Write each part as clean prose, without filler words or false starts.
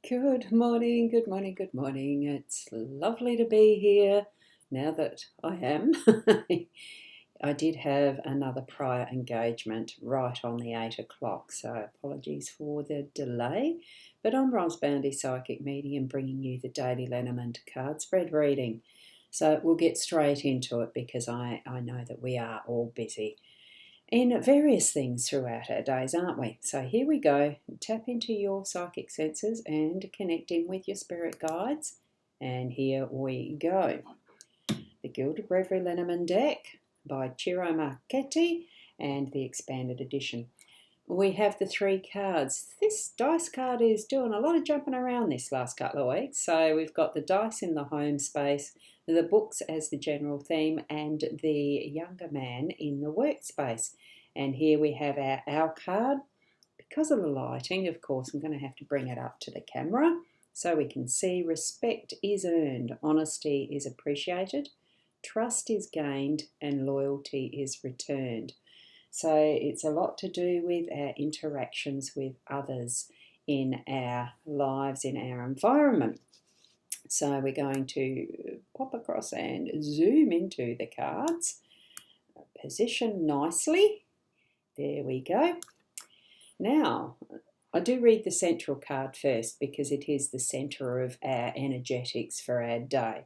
Good morning, good morning, good morning. It's lovely to be here now that I am. I did have another prior engagement right on the 8 o'clock, so apologies for the delay. But I'm Ros Boundy, Psychic Medium, bringing you the daily Lenormand card spread reading. So we'll get straight into it because I know that we are all busy in various things throughout our days, aren't we? So here we go. Tap into your psychic senses and connecting with your spirit guides. And here we go. The Gilded Reverie Lenormand deck by Ciro Marchetti and the expanded edition. We have the 3 cards. This dice card is doing a lot of jumping around this last couple of weeks. So we've got the dice in the home space, the books as the general theme, and the younger man in the workspace. And here we have our card. Because of the lighting, of course, I'm going to have to bring it up to the camera so we can see. Respect is earned, honesty is appreciated, trust is gained, and loyalty is returned. So it's a lot to do with our interactions with others in our lives, in our environment. So we're going to pop across and zoom into the cards. Position nicely. There we go. Now, I do read the central card first because it is the center of our energetics for our day.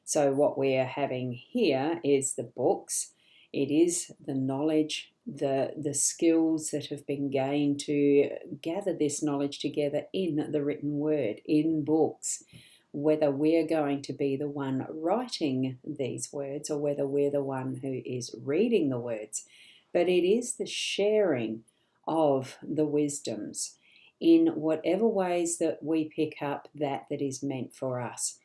So what we are having here is the books. It is the knowledge, the skills that have been gained to gather this knowledge together in the written word, in books. Whether we're going to be the one writing these words or whether we're the one who is reading the words. But it is the sharing of the wisdoms in whatever ways that we pick up that is meant for us.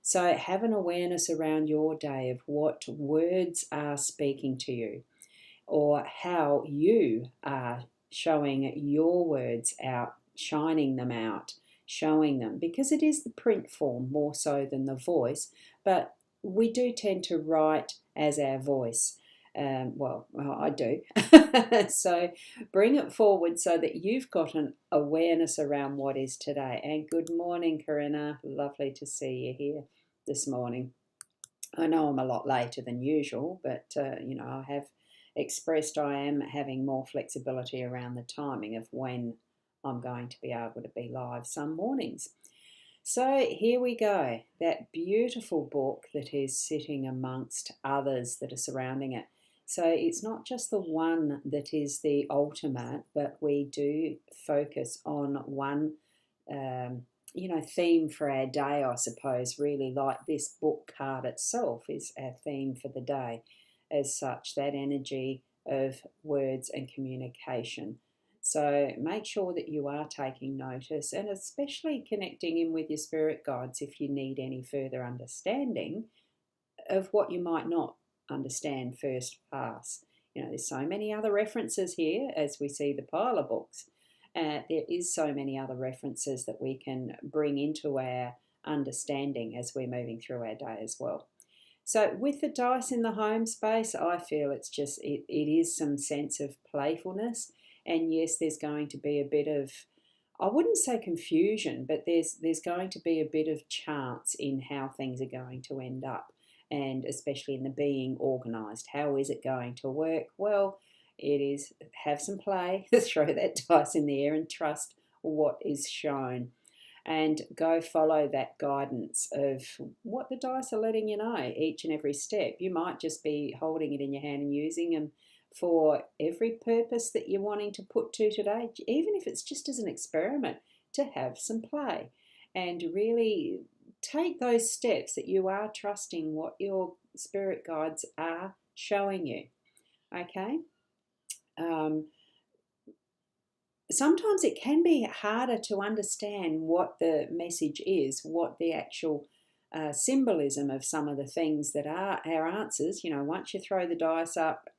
So have an awareness around your day of what words are speaking to you or how you are showing your words out, shining them out, showing them, because it is the print form more so than the voice, but we do tend to write as our voice. Well, I do. So bring it forward so that you've got an awareness around what is today. And good morning, Corinna. Lovely to see you here this morning. I know I'm a lot later than usual, but, I have expressed I am having more flexibility around the timing of when I'm going to be able to be live some mornings. So here we go, that beautiful book that is sitting amongst others that are surrounding it. So it's not just the one that is the ultimate, but we do focus on one, theme for our day, I suppose, really, like this book card itself is our theme for the day. As such, that energy of words and communication. So make sure that you are taking notice and especially connecting in with your spirit guides if you need any further understanding of what you might not understand first pass. There's so many other references here as we see the pile of books. There is so many other references that we can bring into our understanding as we're moving through our day as well. So with the dice in the home space, I feel it's just, it is some sense of playfulness. And yes, there's going to be a bit of, I wouldn't say confusion, but there's going to be a bit of chance in how things are going to end up. And especially in the being organised. How is it going to work? Well, it is have some play, throw that dice in the air and trust what is shown. And go follow that guidance of what the dice are letting you know each and every step. You might just be holding it in your hand and using them for every purpose that you're wanting to put to today, even if it's just as an experiment, to have some play and really take those steps that you are trusting what your spirit guides are showing you. Okay? Sometimes it can be harder to understand what the message is, what the actual symbolism of some of the things that are our answers. Once you throw the dice up,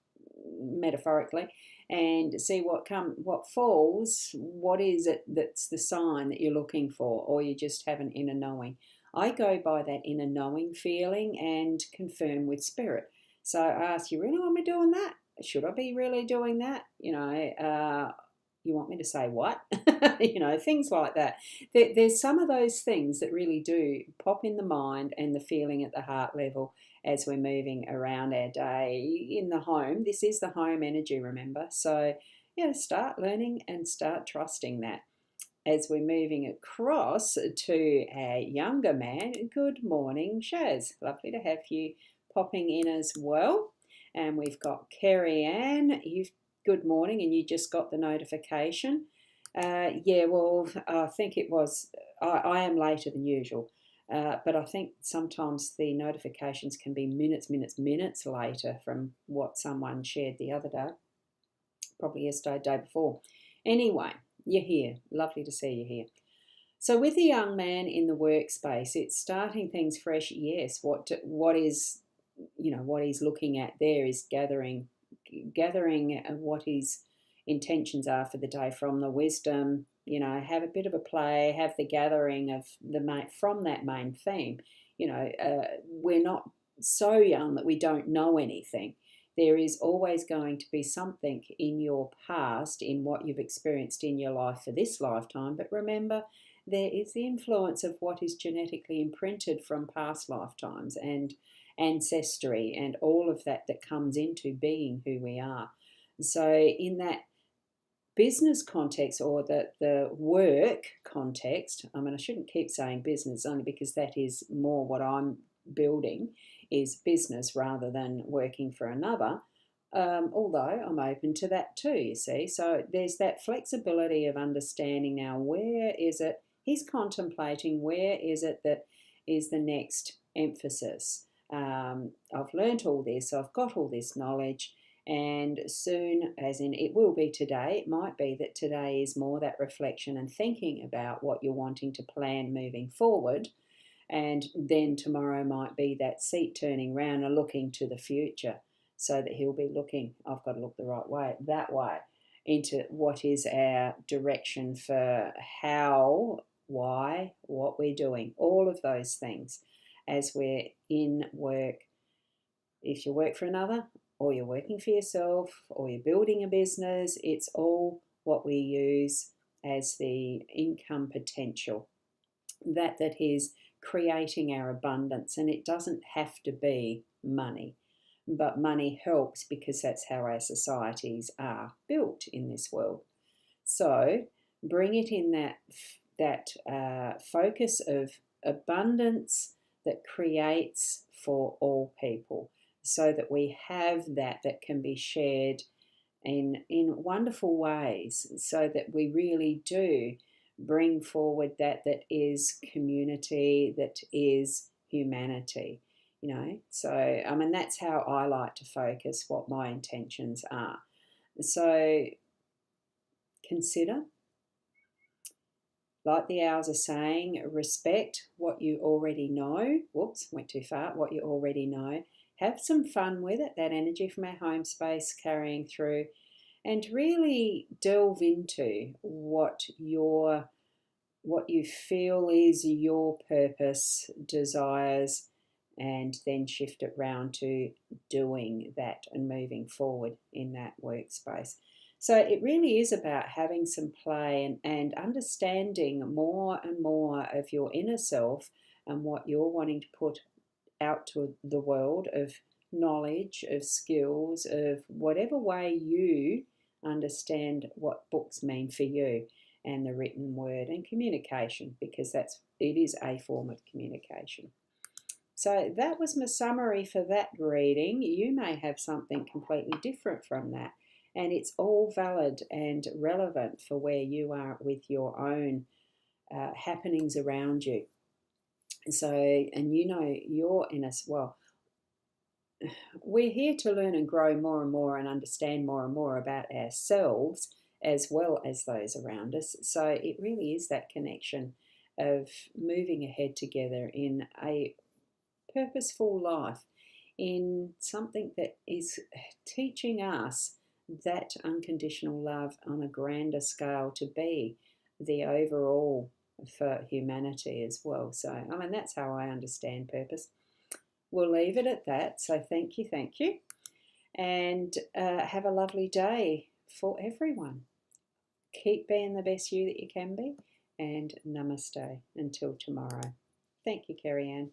metaphorically, and see what falls, what is it that's the sign that you're looking for, or you just have an inner knowing. I go by that inner knowing feeling and confirm with spirit. So I ask, you really want me doing that? Should I be really doing that? you want me to say what? Things like that. There's some of those things that really do pop in the mind and the feeling at the heart level as we're moving around our day in the home. This is the home energy, remember? So, start learning and start trusting that. As we're moving across to our younger man, good morning, Shaz. Lovely to have you popping in as well. And we've got Kerry Ann. Good morning, and you just got the notification. I think it was, I am later than usual, but I think sometimes the notifications can be minutes later from what someone shared the other day, probably yesterday, day before. Anyway, you're here. Lovely to see you here. So with the young man in the workspace, it's starting things fresh. Yes, what is, what he's looking at there is gathering what his intentions are for the day from the wisdom. Have a bit of a play, have the gathering of from that main theme. We're not so young that we don't know anything. There is always going to be something in your past, in what you've experienced in your life for this lifetime. But remember, there is the influence of what is genetically imprinted from past lifetimes and ancestry and all of that comes into being who we are. So in that business context or the work context, I shouldn't keep saying business only because that is more what I'm building, is business rather than working for another, although I'm open to that too, you see. So there's that flexibility of understanding now, where is it he's contemplating, where is it that is the next emphasis. I've learnt all this, I've got all this knowledge, and soon, as in it will be today, it might be that today is more that reflection and thinking about what you're wanting to plan moving forward. And then tomorrow might be that seat turning round and looking to the future, so that he'll be looking, I've got to look the right way, that way, into what is our direction for how, why, what we're doing, all of those things as we're in work. If you work for another, or you're working for yourself, or you're building a business, it's all what we use as the income potential. That is creating our abundance, and it doesn't have to be money, but money helps because that's how our societies are built in this world. So bring it in that focus of abundance that creates for all people, so that we have that can be shared in wonderful ways, so that we really do bring forward that is community, that is humanity, So, that's how I like to focus what my intentions are. So consider, like the owls are saying, respect what you already know. Whoops, went too far. What you already know. Have some fun with it, that energy from our home space carrying through, and really delve into what you feel is your purpose, desires, and then shift it round to doing that and moving forward in that workspace. So it really is about having some play and understanding more and more of your inner self and what you're wanting to put out to the world of knowledge, of skills, of whatever way you understand what books mean for you, and the written word and communication, because it is a form of communication. So that was my summary for that reading. You may have something completely different from that, and it's all valid and relevant for where you are with your own happenings around you. So, and you're in us. Well, we're here to learn and grow more and more and understand more and more about ourselves as well as those around us. So it really is that connection of moving ahead together in a purposeful life, in something that is teaching us that unconditional love on a grander scale to be the overall for humanity as well. So, that's how I understand purpose. We'll leave it at that. So thank you, and have a lovely day for everyone. Keep being the best you that you can be, and namaste until tomorrow. Thank you, Kerry Ann.